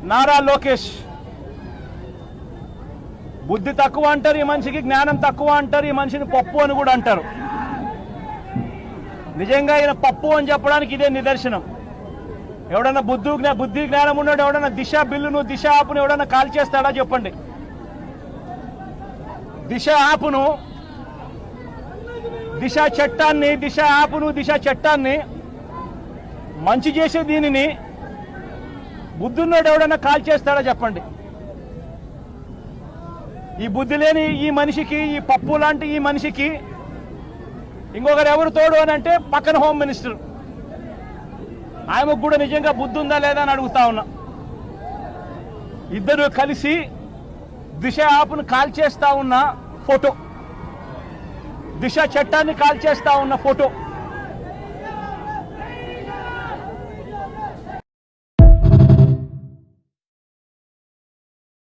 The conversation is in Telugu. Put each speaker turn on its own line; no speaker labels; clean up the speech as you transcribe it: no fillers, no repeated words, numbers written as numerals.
నారా లోకేష్ బుద్ధి తక్కువ అంటారు, ఈ మనిషికి జ్ఞానం తక్కువ అంటారు, ఈ మనిషిని పప్పు అని కూడా అంటారు. నిజంగా ఈయన పప్పు అని చెప్పడానికి ఇదే నిదర్శనం. ఎవడన్నా బుద్ధి జ్ఞానం ఉన్నాడు, ఎవడన్నా దిశ బిల్లును దిశ ఆపును ఎవడన్నా కాల్ చేస్తాడా చెప్పండి? దిశ ఆపును, దిశ చట్టాన్ని, దిశ ఆపును దిశ చట్టాన్ని మంచి చేసే దీనిని బుద్ధున్నాడు ఎవడన్నా కాల్ చేస్తాడా చెప్పండి? ఈ బుద్ధి లేని ఈ మనిషికి, ఈ పప్పు లాంటి ఈ మనిషికి ఇంకొకరు ఎవరు తోడు అని అంటే పక్కన హోమ్ మినిస్టర్. ఆయనకు కూడా నిజంగా బుద్ధి ఉందా లేదా అని అడుగుతా ఉన్నా. ఇద్దరు కలిసి దిశ యాప్ను కాల్ చేస్తా ఉన్న ఫోటో, దిశ చట్టాన్ని కాల్ చేస్తా ఉన్న ఫోటో